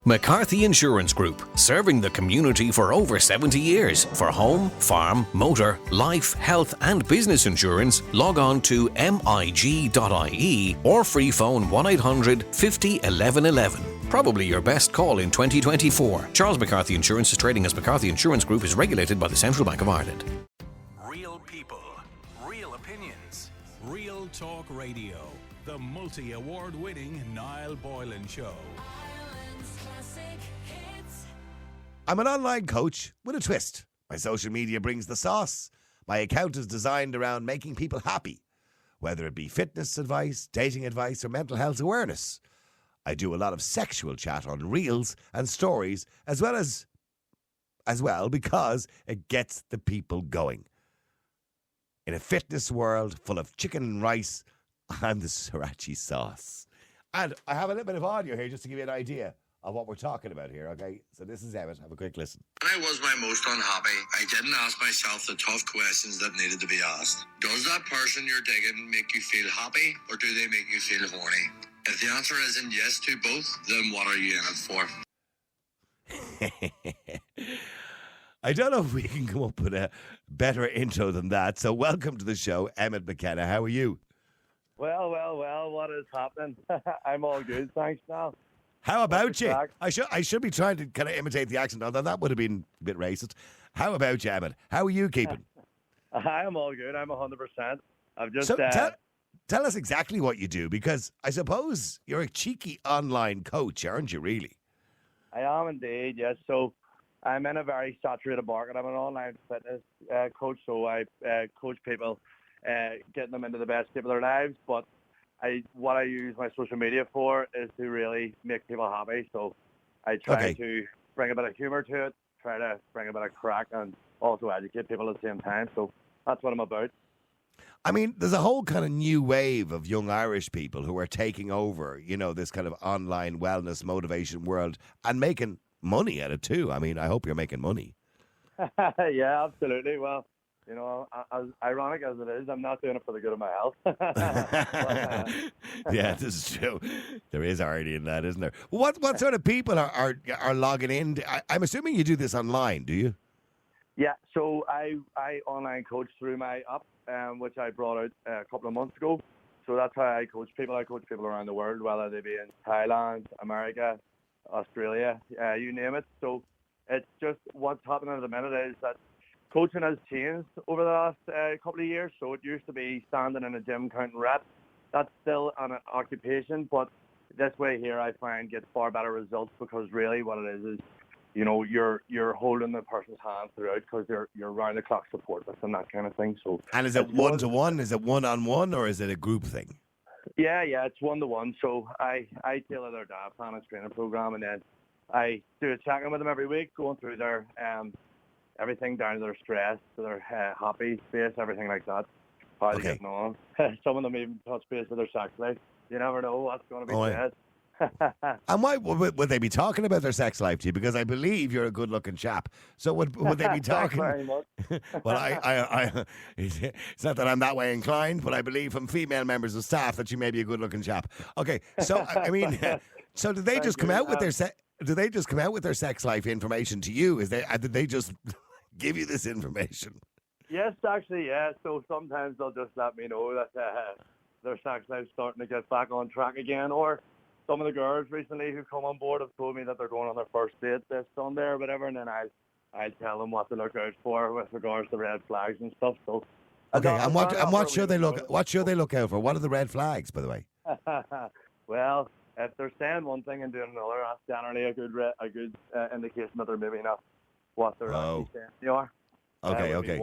McCarthy Insurance Group, serving the community for over 70 years. For home, farm, motor, life, health and business insurance, log on to mig.ie or free phone 1800 50 11 11. Probably your best call in 2024. Charles McCarthy Insurance is trading as McCarthy Insurance Group, is regulated by the Central Bank of Ireland. Real people, real opinions, real talk radio. The multi-award-winning Niall Boylan Show. I'm an online coach with a twist. My social media brings the sauce. My account is designed around making people happy, whether it be fitness advice, dating advice, or mental health awareness. I do a lot of sexual chat on reels and stories, as well because it gets the people going. In a fitness world full of chicken and rice, I'm the sriracha sauce. And I have a little bit of audio here just to give you an idea of what we're talking about here, okay? So this is Emmet. Have a quick listen. When I was my most unhappy, I didn't ask myself the tough questions that needed to be asked. Does that person you're digging make you feel happy, or do they make you feel horny? If the answer isn't yes to both, then what are you in it for? I don't know if we can come up with a better intro than that. So welcome to the show, Emmet McKenna. How are you? Well, what is happening? I'm all good, thanks, now. How about you? I should be trying to kind of imitate the accent, although that would have been a bit racist. How about you, Emmet? How are you keeping? I am all good. I'm 100%. I've just... So tell us exactly what you do, because I suppose you're a cheeky online coach, aren't you, really? I am indeed, yes. So I'm in a very saturated market. I'm an online fitness coach, so I coach people, getting them into the best shape of their lives, but what I use my social media for is to really make people happy. So I try to bring a bit of humour to it, try to bring a bit of crack, and also educate people at the same time. So that's what I'm about. I mean, there's a whole kind of new wave of young Irish people who are taking over, this kind of online wellness motivation world and making money at it too. I mean, I hope you're making money. Yeah, absolutely. Well, as ironic as it is, I'm not doing it for the good of my health. Yeah, this is true. There is irony in that, isn't there? What sort of people are logging in? I'm assuming you do this online, do you? Yeah, so I online coach through my app, which I brought out a couple of months ago. So that's how I coach people. I coach people around the world, whether they be in Thailand, America, Australia, you name it. So it's just what's happening at the minute is that coaching has changed over the last couple of years. So it used to be standing in a gym counting reps. That's still an occupation, but this way here I find gets far better results, because really what it is you're holding the person's hand throughout, because you're round the clock support with and that kind of thing. So, and is it one-to-one? Is it one-on-one, or is it a group thing? Yeah, it's one-to-one. So I tailor their diet plan and training program, and then I do a check-in with them every week, going through their everything down to their stress, to their happy space, everything like that. How they're getting on. Some of them even touch base with their sex life. You never know what's going to be said. And why would they be talking about their sex life to you? Because I believe you're a good-looking chap. So would they be talking? Very much. Well, I it's not that I'm that way inclined, but I believe from female members of staff that you may be a good-looking chap. Okay, so I mean, so did they just come out with their Do they just come out with their sex life information to you? Did they just give you this information? Yes, actually, yeah. So sometimes they'll just let me know that their sex life's starting to get back on track again, or some of the girls recently who come on board have told me that they're going on their first date this Sunday or whatever, and then I'll tell them what to look out for with regards to red flags and stuff. So okay, and what should they look? What should they look out for? What are the red flags, by the way? Well, if they're saying one thing and doing another, that's generally a good indication that they're maybe not what they're actually saying they are. Okay.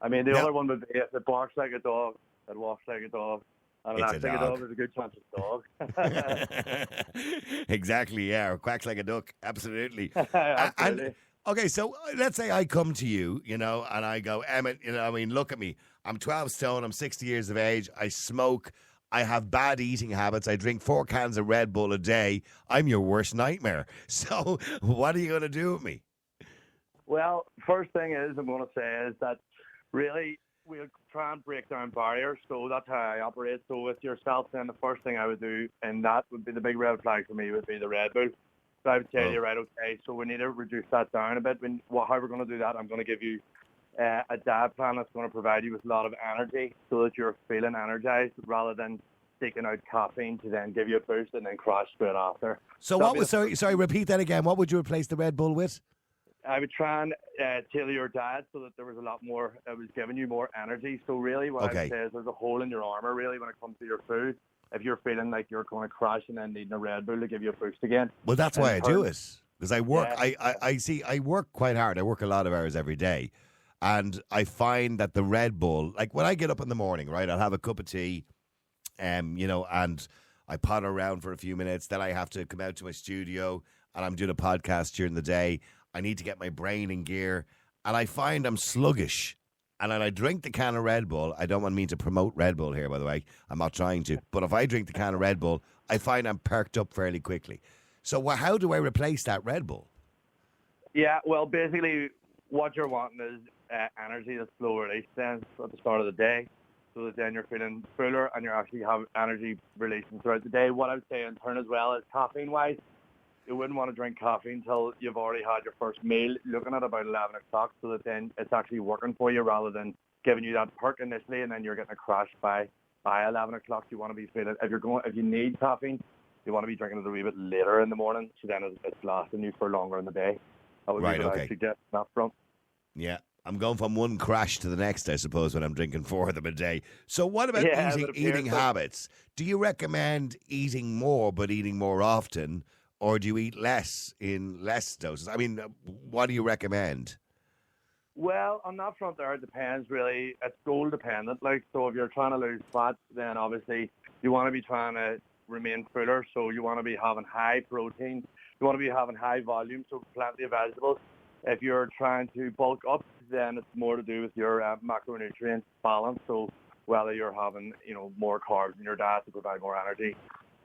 I mean, the other one would be if it barks like a dog, it walks like a dog. And it's acts like a dog, there's a good chance it's a dog. Exactly, yeah. Or quacks like a duck. Absolutely. Absolutely. Okay, so let's say I come to you, and I go, Emmet, look at me. I'm 12 stone. I'm 60 years of age. I smoke. I have bad eating habits. I drink 4 cans of Red Bull a day. I'm your worst nightmare. So what are you going to do with me? Well, first thing I'm going to say is that really we'll try and break down barriers. So that's how I operate. So with yourself, then the first thing I would do, and that would be the big red flag for me, would be the Red Bull. So I would say Oh. to you, right, okay, so we need to reduce that down a bit. How we're going to do that, I'm going to give you a diet plan that's going to provide you with a lot of energy so that you're feeling energized rather than seeking out caffeine to then give you a boost and then crash straight after. So what was, sorry, repeat that again. What would you replace the Red Bull with? I would try and tailor your diet so that there was a lot more, it was giving you more energy. So really what I would say is there's a hole in your armor really when it comes to your food. If you're feeling like you're going to crash and then needing a Red Bull to give you a boost again. Well, that's why I do it. Because I work, Yeah. I work quite hard. I work a lot of hours every day. And I find that the Red Bull, like when I get up in the morning, right, I'll have a cup of tea, you know, and I potter around for a few minutes. Then I have to come out to my studio and I'm doing a podcast during the day. I need to get my brain in gear. And I find I'm sluggish. And then I drink the can of Red Bull. I don't want me to promote Red Bull here, by the way. I'm not trying to. But if I drink the can of Red Bull, I find I'm perked up fairly quickly. So how do I replace that Red Bull? Yeah, well, basically what you're wanting is energy that's slow release then at the start of the day so that then you're feeling fuller and you actually have energy releasing throughout the day. What I would say in turn as well is caffeine-wise, you wouldn't want to drink caffeine until you've already had your first meal, looking at about 11 o'clock, so that then it's actually working for you rather than giving you that perk initially and then you're getting a crash by 11 o'clock. You want to be feeling, if you need caffeine, you want to be drinking it a wee bit later in the morning, so then it's lasting you for longer in the day. That would be what I suggest on that front. Yeah. I'm going from one crash to the next, I suppose, when I'm drinking 4 of them a day. So what about eating habits? Do you recommend eating more but eating more often, or do you eat less in less doses? I mean, what do you recommend? Well, on that front there, it depends really. It's goal dependent. Like, so if you're trying to lose fat, then obviously you want to be trying to remain fuller. So you want to be having high protein. You want to be having high volume, so plenty of vegetables. If you're trying to bulk up, then it's more to do with your macronutrient balance. So whether you're having, more carbs in your diet to provide more energy,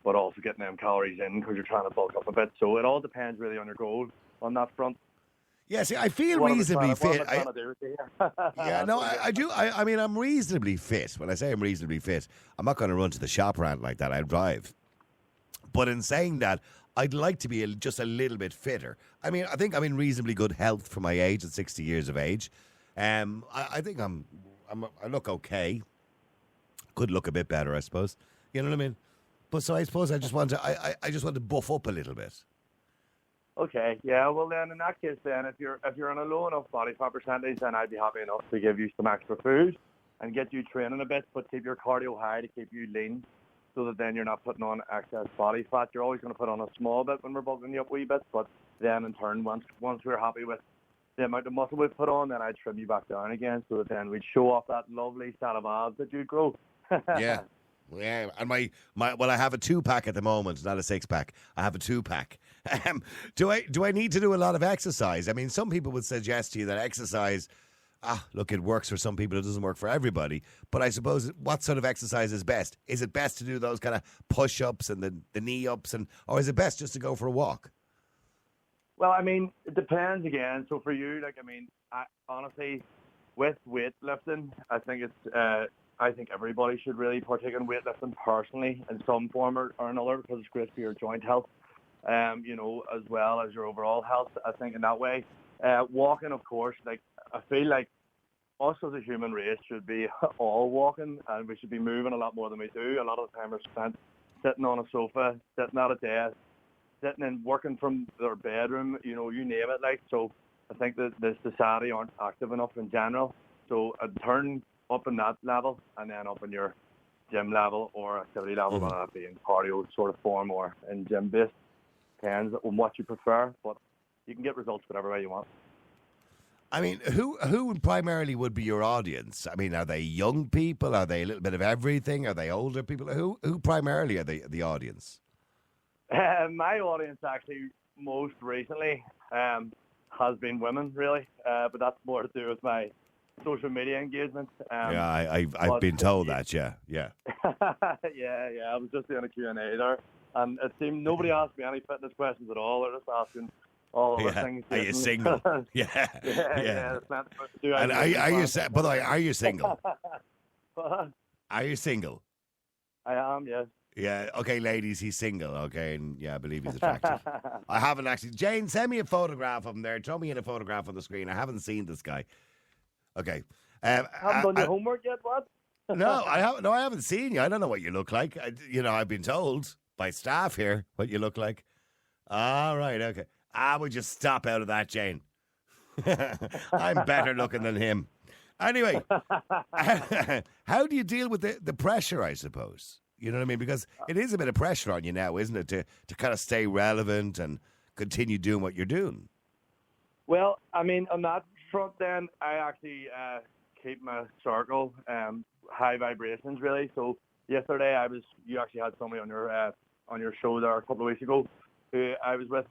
but also getting them calories in because you're trying to bulk up a bit. So it all depends really on your goal on that front. Yeah, see, I feel reasonably fit. Yeah, no, I do. I mean, I'm reasonably fit. When I say I'm reasonably fit, I'm not going to run to the shop around like that. I drive. But in saying that, I'd like to be just a little bit fitter. I mean, I think I'm in reasonably good health for my age at 60 years of age. I think I look okay. Could look a bit better, I suppose. You know what I mean? But so I suppose I just want to buff up a little bit. Okay, yeah. Well, then in that case, then if you're on a low enough body fat percentage, then I'd be happy enough to give you some extra food and get you training a bit, but keep your cardio high to keep you lean, so that then you're not putting on excess body fat. You're always going to put on a small bit when we're bulking you up a wee bit, but then in turn, once we're happy with the amount of muscle we've put on, then I'd trim you back down again, so that then we'd show off that lovely set of abs that you grow. Yeah. Yeah, and my I have a 2-pack at the moment, not a 6-pack. I have a 2-pack. Do I need to do a lot of exercise? I mean, some people would suggest to you that exercise, look, it works for some people, it doesn't work for everybody. But I suppose, what sort of exercise is best? Is it best to do those kind of push-ups and the knee-ups, or is it best just to go for a walk? Well, I mean, it depends again. So for you, I honestly, with weightlifting, I think everybody should really partake in weightlifting personally in some form or another, because it's great for your joint health, as well as your overall health. I think in that way, walking, of course, I feel like us as a human race should be all walking, and we should be moving a lot more than we do. A lot of the time we're spent sitting on a sofa, sitting at a desk, sitting and working from their bedroom, you name it. So I think that the society aren't active enough in general. So I'd turn up in that level and then up in your gym level or activity level, whether that be in cardio sort of form or in gym based. Depends on what you prefer, but you can get results whatever way you want. I mean, who primarily would be your audience? I mean, are they young people? Are they a little bit of everything? Are they older people? Who primarily are the audience? My audience actually most recently has been women, really, but that's more to do with my social media engagement. I've been told that. Yeah. yeah. I was just doing a Q&A there, and it seemed nobody asked me any fitness questions at all. They're just asking all of things. Are you single? yeah. And are you? By the way, are you single? Are you single? I am. Yes. Yeah, okay, ladies, he's single, okay, and yeah, I believe he's attractive. I haven't actually. Jane, send me a photograph of him there. Throw me in a photograph on the screen. I haven't seen this guy. Okay. Haven't done your homework yet, what? No, I haven't. No, I haven't seen you. I don't know what you look like. I've been told by staff here what you look like. All right, okay. Would you stop out of that, Jane? I'm better looking than him. Anyway, how do you deal with the pressure, I suppose? You know what I mean? Because it is a bit of pressure on you now, isn't it, to kind of stay relevant and continue doing what you're doing? Well, I mean, on that front then, I actually keep my circle high vibrations, really. So yesterday you actually had somebody on your show there a couple of weeks ago who I was with,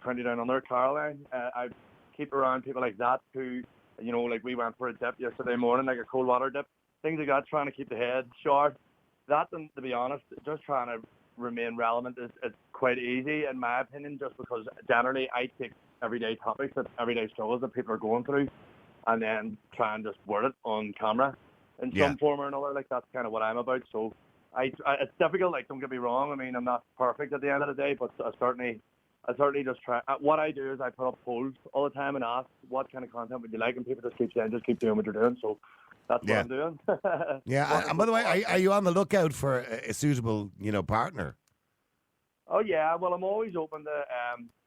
20 down under, Caroline. I keep around people like that who, like we went for a dip yesterday morning, like a cold water dip, things like that, trying to keep the head sharp. That, and to be honest, just trying to remain relevant is quite easy, in my opinion, just because generally I take everyday topics, everyday struggles that people are going through, and then try and just word it on camera in some form or another. Like, that's kind of what I'm about. So it's difficult, like, don't get me wrong. I mean, I'm not perfect at the end of the day, but I certainly just try. What I do is I put up polls all the time and ask, what kind of content would you like? And people just keep saying, just keep doing what you're doing. So that's what I'm doing. Yeah, and by the way, are you on the lookout for a suitable, partner? Oh, yeah. Well, I'm always open to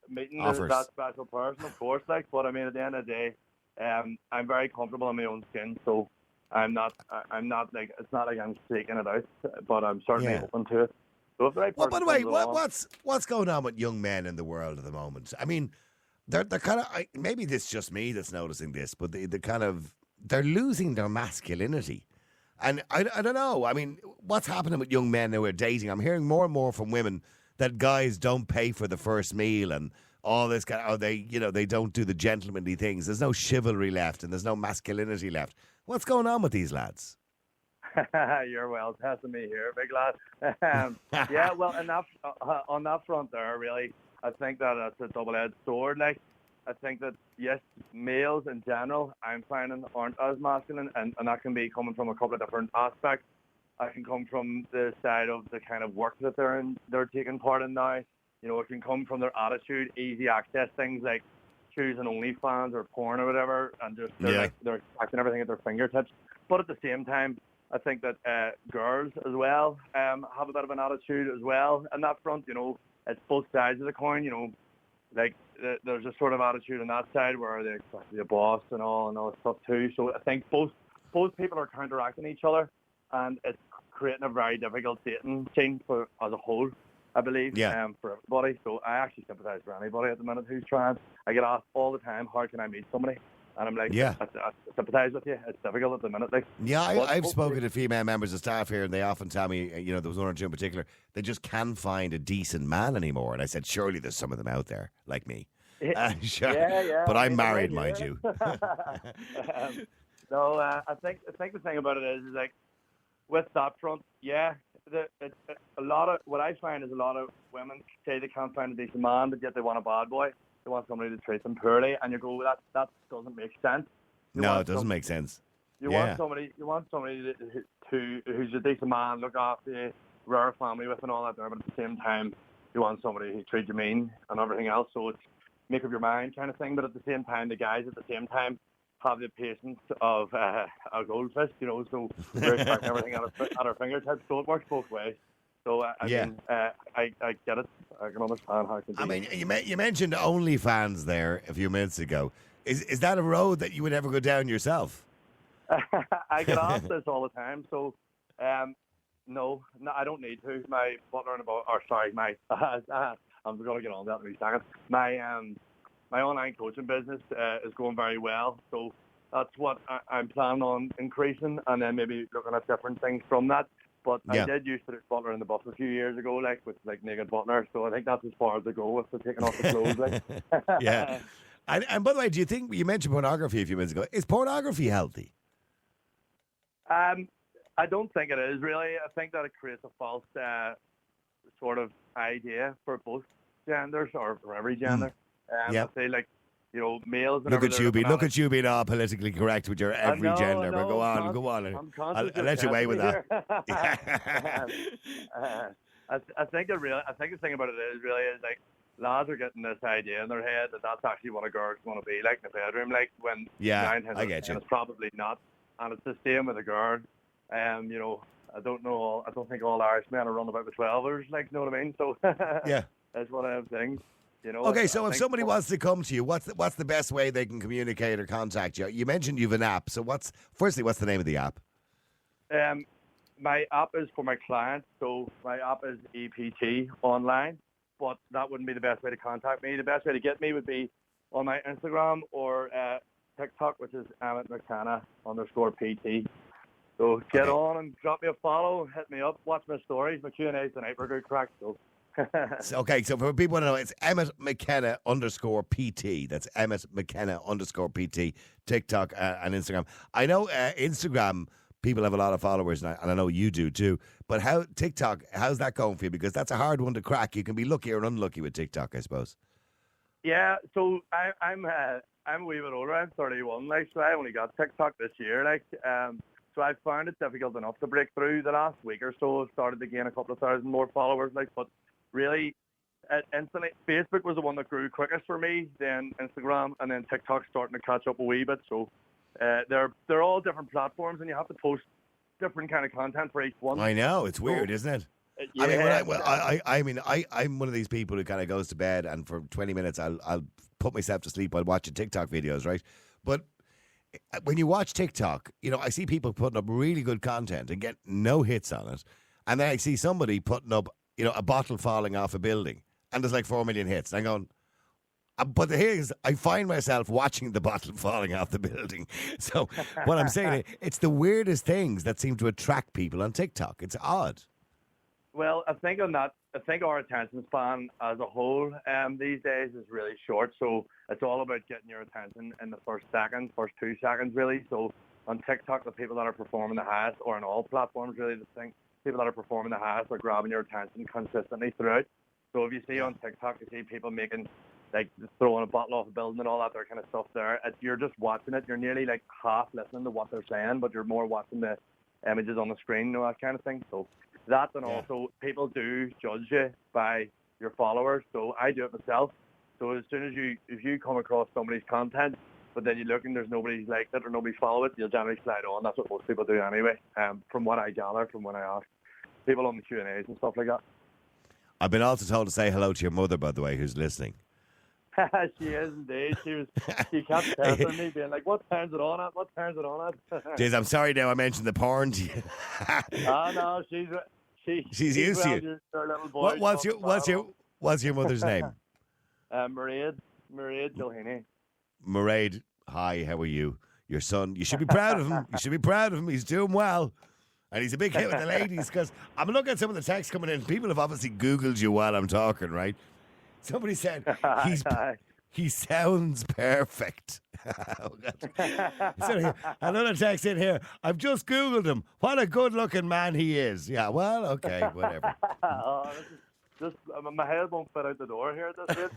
meeting that special person, of course. But I mean, at the end of the day, I'm very comfortable in my own skin, so I'm not like, it's not like I'm seeking it out, but I'm certainly open to it. So if the right person by the way, what's going on with young men in the world at the moment? I mean, they're kind of, maybe it's just me that's noticing this, but they're losing their masculinity. And I don't know. I mean, what's happening with young men who are dating? I'm hearing more and more from women that guys don't pay for the first meal and all this they don't do the gentlemanly things. There's no chivalry left and there's no masculinity left. What's going on with these lads? You're well testing me here, big lad. Yeah, well, on that front there, really, I think that it's a double-edged sword. Like, I think that, yes, males in general, I'm finding, aren't as masculine, and that can be coming from a couple of different aspects. I can come from the side of the kind of work that they're taking part in now. It can come from their attitude, easy access things like choosing OnlyFans or porn or whatever, and just they're expecting everything at their fingertips. But at the same time, I think that girls as well have a bit of an attitude as well. And that front, it's both sides of the coin. Like there's a sort of attitude on that side where they expect to be a boss and all that stuff too. So I think both people are counteracting each other, and it's creating a very difficult dating scene as a whole, I believe, for everybody. So I actually sympathise for anybody at the minute who's trying. I get asked all the time, how can I meet somebody? And I'm like, I sympathise with you. It's difficult at the minute. Like, I've spoken to female members of staff here, and they often tell me, there was one or two in particular, they just can't find a decent man anymore. And I said, surely there's some of them out there like me. Sure. But I'm married, mind you. No, I think the thing about it is like, with that front, a lot of what I find is a lot of women say they can't find a decent man, but yet they want a bad boy. They want somebody to treat them poorly, and you go, that doesn't make sense. No, it doesn't make sense. You want somebody who's a decent man, look after you, rear a family with, and all that there. But at the same time, you want somebody who treats you mean and everything else. So it's make up your mind kind of thing. But at the same time, the guys at the same time have the patience of a goldfish, So we're expecting everything at our fingertips. So it works both ways. So I mean, I get it. I can understand how it can be. I mean, you mentioned OnlyFans there a few minutes ago. Is that a road that you would ever go down yourself? I get asked this all the time. So, no, I don't need to. My butler I'm going to get on that in a second. My online coaching business is going very well. So that's what I'm planning on increasing, and then maybe looking at different things from that. But I did used to do Butler in the Buff a few years ago, with naked Butler. So I think that's as far as I go with the taking off the clothes. Yeah. And by the way, do you think, you mentioned pornography a few minutes ago, is pornography healthy? I don't think it is, really. I think that it creates a false sort of idea for both genders, or for every gender. I feel like males. And Look at you everything, being being all politically correct with your every gender. But go on. I'm I'll let you away with that. I think the thing about it is like lads are getting this idea in their head that that's actually what a girl's going to be like in the bedroom, like when I get you. It's probably not, and it's the same with a girl. I don't think all Irish men are running about with 12ers, like, you know what I mean? So yeah, that's one of them things. Okay, so if somebody wants to come to you, what's the best way they can communicate or contact you? You mentioned you've an app, so what's the name of the app? My app is for my clients, so my app is EPT online, but that wouldn't be the best way to contact me. The best way to get me would be on my Instagram or TikTok, which is Emmet McKenna _PT. So get on and drop me a follow, hit me up, watch my stories. My Q&A's tonight were good crack, so. So for people to know, it's Emmet McKenna _PT. That's Emmet McKenna _PT, TikTok and Instagram. I know Instagram, people have a lot of followers, and I know you do too. But how's that going for you? Because that's a hard one to crack. You can be lucky or unlucky with TikTok, I suppose. Yeah, so I'm a wee bit older. I'm 31, like, so I only got TikTok this year, like. So I found it difficult enough to break through the last week or so. I've started to gain a couple of thousand more followers, like, but really, instantly, Facebook was the one that grew quickest for me, then Instagram, and then TikTok starting to catch up a wee bit. So they're all different platforms, and you have to post different kind of content for each one. I know, it's weird, isn't it? Yeah, I'm one of these people who kind of goes to bed, and for 20 minutes I'll put myself to sleep while watching TikTok videos, right? But when you watch TikTok, I see people putting up really good content and get no hits on it, and then I see somebody putting up, a bottle falling off a building, and there's like 4 million hits. And I'm going, but the thing is, I find myself watching the bottle falling off the building. So what I'm saying, it's the weirdest things that seem to attract people on TikTok. It's odd. Well, I think our attention span as a whole these days is really short. So it's all about getting your attention in the first 2 seconds, really. So on TikTok, the people that are performing the highest, or on all platforms, really, people that are performing the highest are grabbing your attention consistently throughout. So if you see on TikTok, you see people making, like, throwing a bottle off a building and all that kind of stuff there. You're just watching it. You're nearly like half listening to what they're saying, but you're more watching the images on the screen, that kind of thing. So that, and also people do judge you by your followers. So I do it myself. So as soon as if you come across somebody's content, but then you look and there's nobody liked it or nobody followed it, you'll generally slide on. That's what most people do anyway, from what I gather, from when I ask people on the Q&As and stuff like that. I've been also told to say hello to your mother, by the way, who's listening. She is indeed. She kept texting me, being like, "What time's it on at? What time's it on at?" Jeez, I'm sorry now I mentioned the porn to you. No, she's used to you. What's your mother's name? Mairead Gilheeney. Mairead, hi, how are you? Your son, you should be proud of him. You should be proud of him. He's doing well. And he's a big hit with the ladies, because I'm looking at some of the texts coming in. People have obviously Googled you while I'm talking, right? Somebody said, he sounds perfect. So another text in here. I've just Googled him. What a good-looking man he is. Yeah, well, okay, whatever. My head won't fit out the door here at this rate.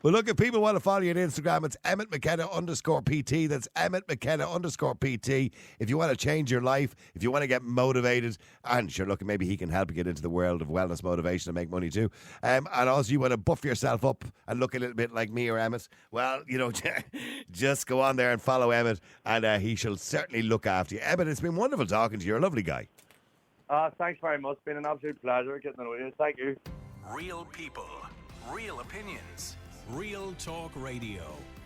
Well, look, if people want to follow you on Instagram, it's Emmet McKenna _PT. That's Emmet McKenna _PT. If you want to change your life, if you want to get motivated, and sure, look, maybe he can help you get into the world of wellness motivation and make money too. And also you want to buff yourself up and look a little bit like me or Emmet, well, just go on there and follow Emmet, and he shall certainly look after you. Emmet, it's been wonderful talking to you. You're a lovely guy. Thanks very much. It's been an absolute pleasure getting to know you. Thank you. Real people, real opinions, real talk radio.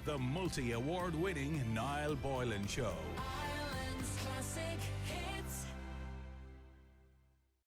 The multi-award winning Niall Boylan Show.